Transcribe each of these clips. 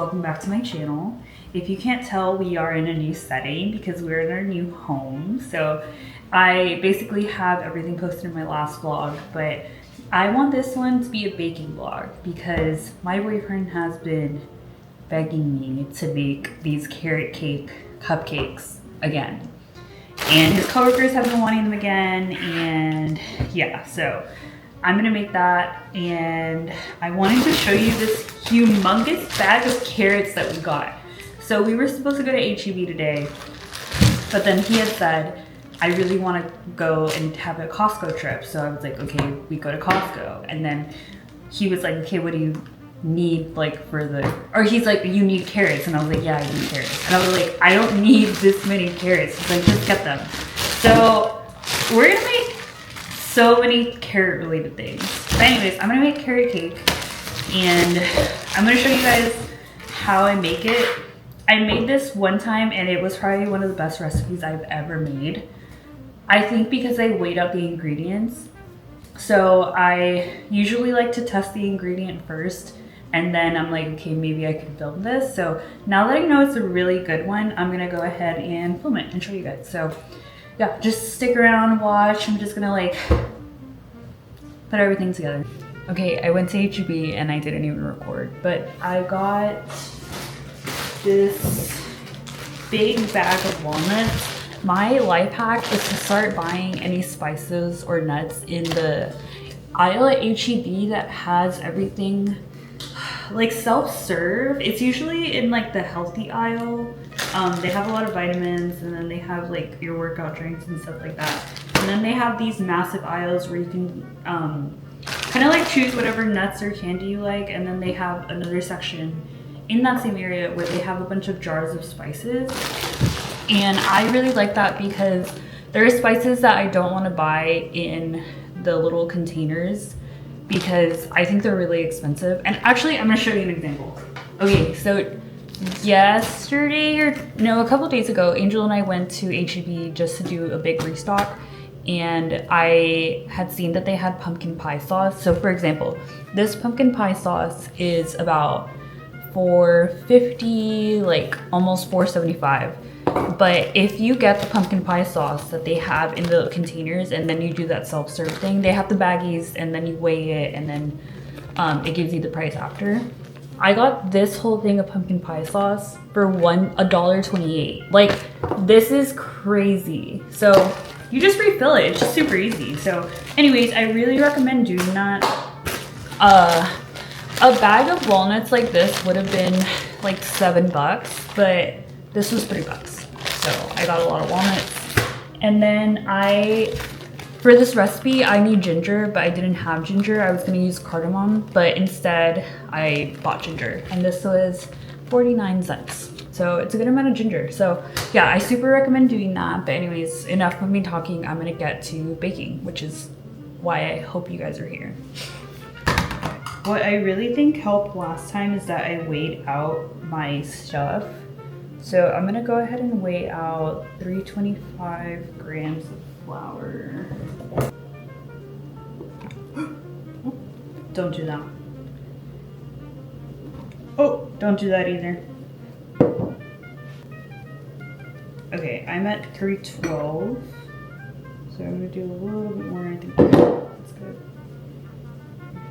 Welcome back to my channel. If you can't tell, we are in a new setting because we're in our new home. So I basically have everything posted in my last vlog, but I want this one to be a baking vlog because my boyfriend has been begging me to make these carrot cake cupcakes again. And his coworkers have been wanting them again, and yeah, so I'm gonna make that, and I wanted to show you this humongous bag of carrots that we got. So we were supposed to go to HEB today, but then he had said, I really want to go and have a Costco trip. So I was like, okay, we go to Costco. And then he was like, okay, what do you need like for the, or he's like, you need carrots. And I was like, yeah, I need carrots. And I was like, I don't need this many carrots. He's like, just get them. So we're gonna make so many carrot related things. But anyways, I'm gonna make carrot cake and I'm gonna show you guys how I make it. I made this one time and it was probably one of the best recipes I've ever made. I think because I weighed out the ingredients. So I usually like to test the ingredient first and then I'm like, okay, maybe I could build this. So now that I know it's a really good one, I'm gonna go ahead and film it and show you guys. So yeah, just stick around, watch. I'm just gonna like put everything together. Okay, I went to HEB and I didn't even record, but I got this big bag of walnuts. My life hack is to start buying any spices or nuts in the aisle at HEB that has everything like self-serve. It's usually in like the healthy aisle. They have a lot of vitamins, and then they have like your workout drinks and stuff like that. And then they have these massive aisles where you can kind of like choose whatever nuts or candy you like. And then they have another section in that same area where they have a bunch of jars of spices. And I really like that because there are spices that I don't want to buy in the little containers because I think they're really expensive. And actually, I'm going to show you an example. Okay, so yesterday, or no, a couple days ago, Angel and I went to HEB just to do a big restock, and I had seen that they had pumpkin pie sauce. So for example, this pumpkin pie sauce is about $4.50, like almost $4.75. But if you get the pumpkin pie sauce that they have in the containers and then you do that self-serve thing, they have the baggies and then you weigh it and then it gives you the price after. I got this whole thing of pumpkin pie sauce for $1.28. Like, this is crazy. So you just refill it. It's just super easy. So anyways, I really recommend doing that. A bag of walnuts like this would have been like $7, but this was $3. So I got a lot of walnuts. And then for this recipe, I need ginger, but I didn't have ginger. I was gonna use cardamom, but instead I bought ginger. And this was 49 cents. So it's a good amount of ginger. So yeah, I super recommend doing that. But anyways, enough of me talking. I'm gonna get to baking, which is why I hope you guys are here. What I really think helped last time is that I weighed out my stuff. So I'm gonna go ahead and weigh out 325 grams of flour. Don't do that. Oh, don't do that either. Okay, I'm at 312. So I'm gonna do a little bit more, I think that's good.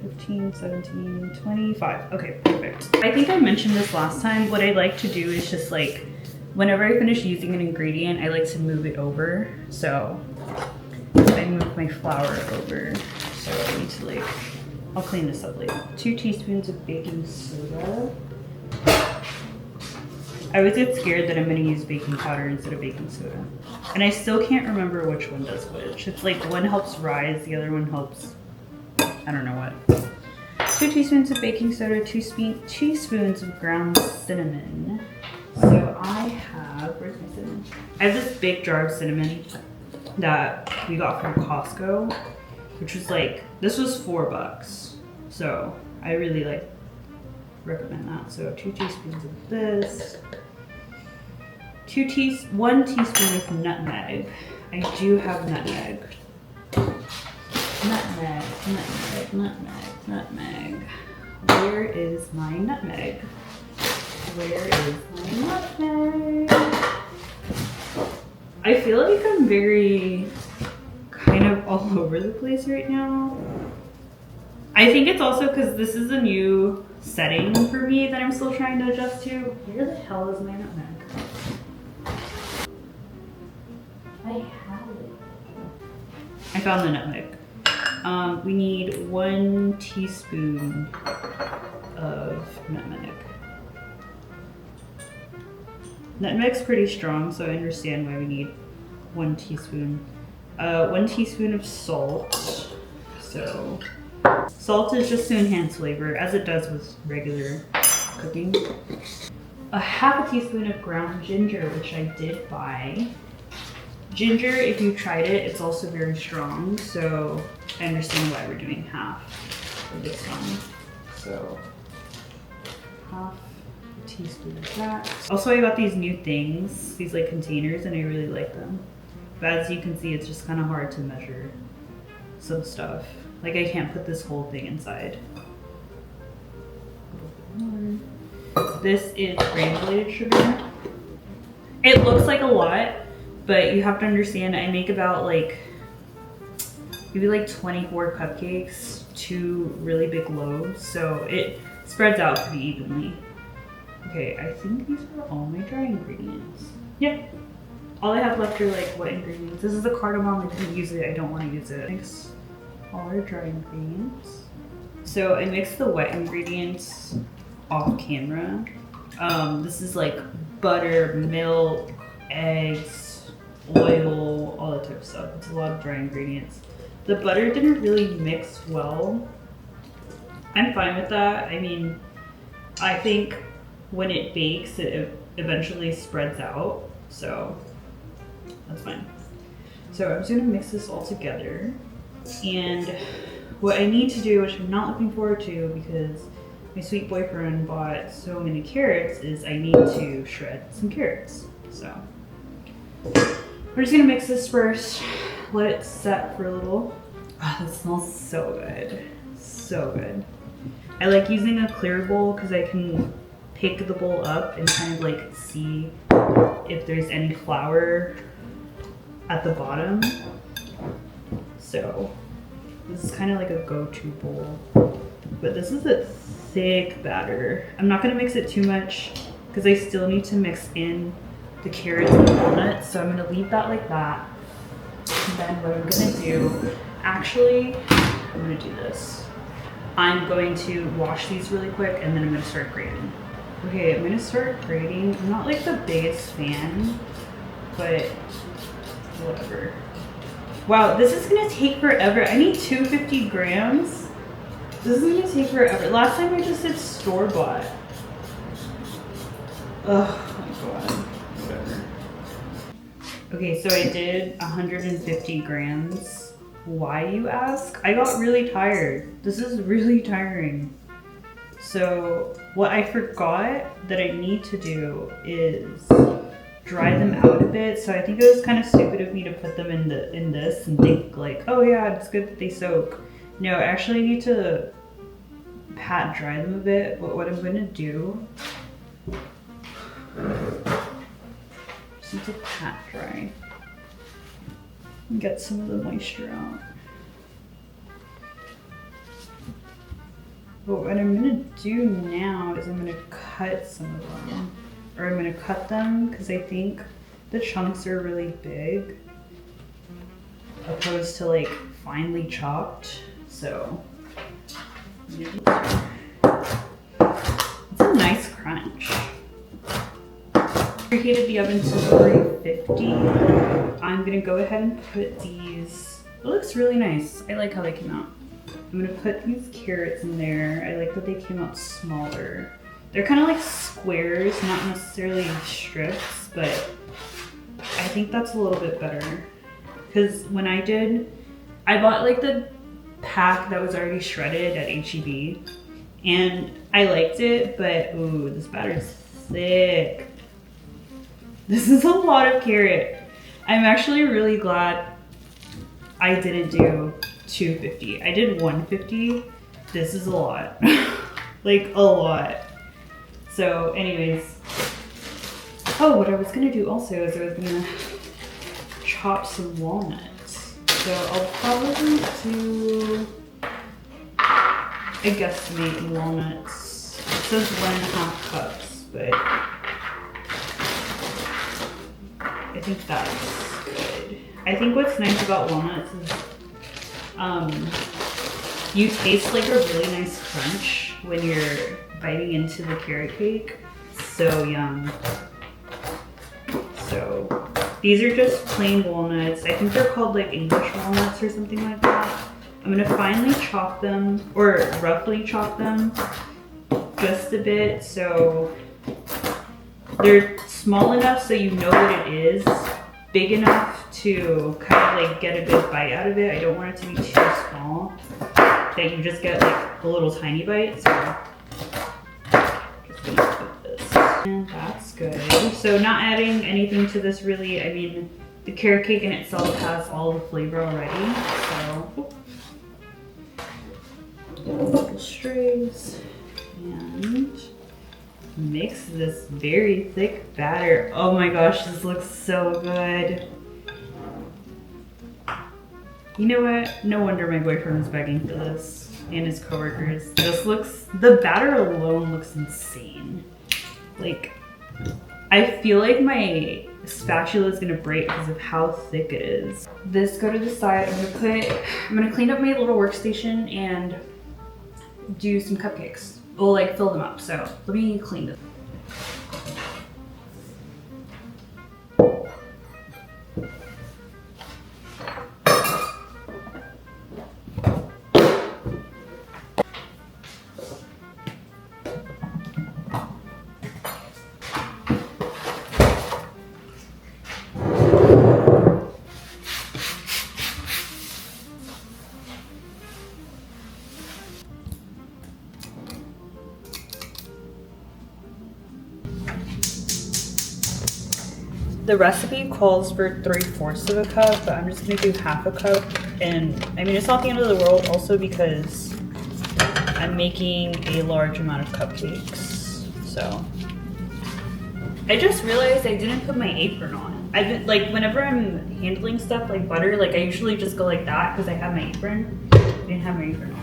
15, 17, 25. Okay, perfect. I think I mentioned this last time. What I like to do is just like, whenever I finish using an ingredient, I like to move it over. So I move my flour over. So I need to like, I'll clean this up later. 2 teaspoons of baking soda. I always get scared that I'm gonna use baking powder instead of baking soda. And I still can't remember which one does which. It's like one helps rise, the other one helps, I don't know what. 2 teaspoons of baking soda, 2 teaspoons of ground cinnamon. So I have, where's my cinnamon? I have this big jar of cinnamon that we got from Costco, which was like, this was $4. So I really like, recommend that. So 2 teaspoons of this. 1 teaspoon of nutmeg. I do have nutmeg. Nutmeg, nutmeg, nutmeg, nutmeg. Where is my nutmeg? Where is my nutmeg? I feel like I'm very kind of all over the place right now. I think it's also because this is a new setting for me that I'm still trying to adjust to. Where the hell is my nutmeg? I have it. I found the nutmeg. We need 1 teaspoon of nutmeg. Nutmeg's pretty strong, so I understand why we need 1 teaspoon. 1 teaspoon of salt. So, salt is just to enhance flavor, as it does with regular cooking. A ½ teaspoon of ground ginger, which I did buy. Ginger, if you tried it, it's also very strong, so I understand why we're doing half for this one. So, ½ teaspoon of that. Also, I got these new things, these like containers, and I really like them. But as you can see, it's just kind of hard to measure some stuff. Like I can't put this whole thing inside. This is granulated sugar. It looks like a lot, but you have to understand I make about like, maybe like 24 cupcakes, 2 really big loaves, so it spreads out pretty evenly. Okay, I think these are all my dry ingredients. Yep. All I have left are like wet ingredients. This is the cardamom, I didn't use it, I don't want to use it. Mix all our dry ingredients. So I mix the wet ingredients off camera. This is like butter, milk, eggs, oil, all that type of stuff. It's a lot of dry ingredients. The butter didn't really mix well. I'm fine with that. I mean, I think when it bakes, it eventually spreads out, so that's fine. So I'm just gonna mix this all together. And what I need to do, which I'm not looking forward to because my sweet boyfriend bought so many carrots, is I need to shred some carrots. So we're just gonna mix this first, let it set for a little. Oh, this smells so good, so good. I like using a clear bowl because I can pick the bowl up and kind of like see if there's any flour at the bottom. So this is kind of like a go-to bowl, but this is a thick batter. I'm not gonna mix it too much because I still need to mix in the carrots and the walnuts, so I'm gonna leave that like that. And then what I'm gonna do, actually, I'm gonna do this. I'm going to wash these really quick and then I'm gonna start grating. Okay, I'm gonna start grating. I'm not like the biggest fan, but whatever. Wow, this is gonna take forever. I need 250 grams. This is gonna take forever. Last time I just did store-bought. Oh my god, whatever. Okay, so I did 150 grams. Why, you ask? I got really tired. This is really tiring. So what I forgot that I need to do is dry them out a bit. So I think it was kind of stupid of me to put them in this and think like, oh yeah, it's good that they soak. No, I actually need to pat dry them a bit. But what I'm gonna do, just need to pat dry and get some of the moisture out. But what I'm gonna do now is I'm gonna cut some of them. Or I'm gonna cut them because I think the chunks are really big opposed to like finely chopped. So it's a nice crunch. Preheated the oven to 350. I'm gonna go ahead and put these, it looks really nice. I like how they came out. I'm gonna put these carrots in there. I like that they came out smaller. They're kind of like squares, not necessarily strips, but I think that's a little bit better. Because when I bought like the pack that was already shredded at H-E-B, and I liked it, but ooh, this batter's thick. This is a lot of carrot. I'm actually really glad I didn't do 250. I did 150. This is a lot. Like a lot. So anyways, oh, what I was gonna do also is I was gonna chop some walnuts. So I'll probably do, I guesstimate walnuts. It says 1.5 cups, but I think that's good. I think what's nice about walnuts is you taste like a really nice crunch when you're biting into the carrot cake. So yum. So these are just plain walnuts. I think they're called like English walnuts or something like that. I'm gonna finely chop them, or roughly chop them just a bit so they're small enough so you know what it is, big enough to kind of like get a good bite out of it. I don't want it to be too small that you just get like a little tiny bite. So just gonna put this. And that's good. So not adding anything to this really. I mean, the carrot cake in itself has all the flavor already. So couple strays and mix this very thick batter. Oh my gosh, this looks so good. You know what? No wonder my boyfriend was begging for this and his coworkers. This looks, the batter alone looks insane. Like, I feel like my spatula is gonna break because of how thick it is. This go to the side. I'm gonna clean up my little workstation and do some cupcakes. We'll like fill them up. So let me clean this. The recipe calls for 3/4 of a cup, but I'm just gonna do 1/2 cup. And I mean, it's not the end of the world also because I'm making a large amount of cupcakes. So I just realized I didn't put my apron on. I've been like, whenever I'm handling stuff like butter, like I usually just go like that because I have my apron. I didn't have my apron on.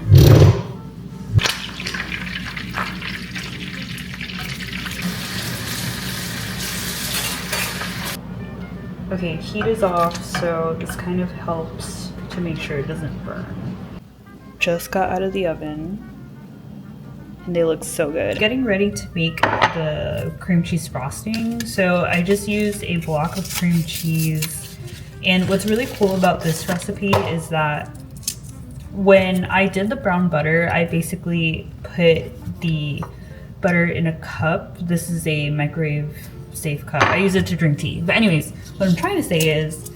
Okay, heat is off, so this kind of helps to make sure it doesn't burn. Just got out of the oven, and they look so good. Getting ready to make the cream cheese frosting. So I just used a block of cream cheese, and what's really cool about this recipe is that when I did the brown butter, I basically put the butter in a cup. This is a microwave safe cup. I use it to drink tea. But anyways, what I'm trying to say is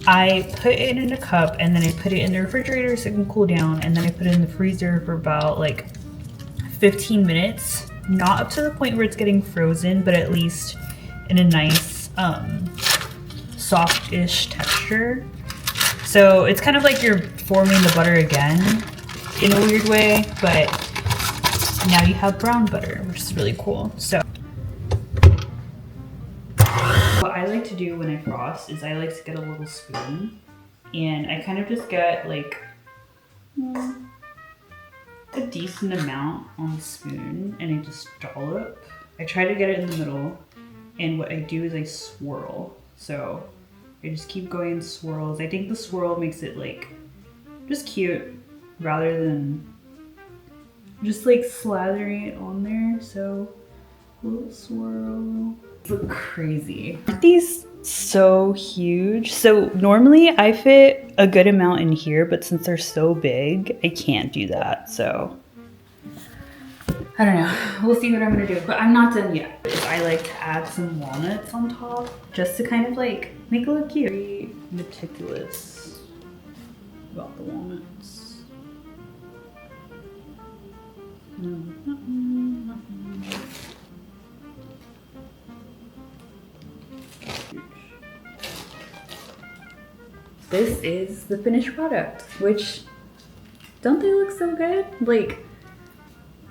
I put it in a cup and then I put it in the refrigerator so it can cool down, and then I put it in the freezer for about like 15 minutes. Not up to the point where it's getting frozen, but at least in a nice soft-ish texture. So it's kind of like you're forming the butter again in a weird way, but now you have brown butter, which is really cool. So what I like to do when I frost is I like to get a little spoon, and I kind of just get like a decent amount on the spoon, and I just dollop. I try to get it in the middle, and what I do is I swirl. So I just keep going in swirls. I think the swirl makes it like just cute rather than just like slathering it on there. So a little swirl. Look crazy. Aren't these so huge? So normally I fit a good amount in here, but since they're so big, I can't do that. So I don't know. We'll see what I'm gonna do, but I'm not done yet. I like to add some walnuts on top just to kind of like make it look cute. Very meticulous about the walnuts. This is the finished product, which, don't they look so good? Like,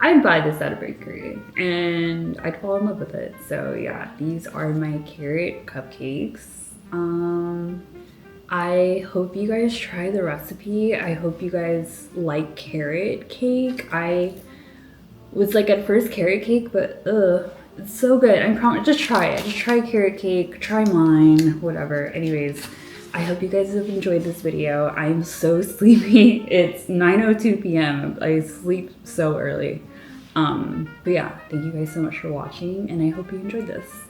I'd buy this at a bakery and I'd fall in love with it. So yeah, these are my carrot cupcakes. I hope you guys try the recipe. I hope you guys like carrot cake. I was like at first carrot cake, but it's so good. I promise, just try it. Just try carrot cake, try mine, whatever. Anyways, I hope you guys have enjoyed this video. I'm so sleepy. It's 9:02 p.m. I sleep so early. But yeah, thank you guys so much for watching and I hope you enjoyed this.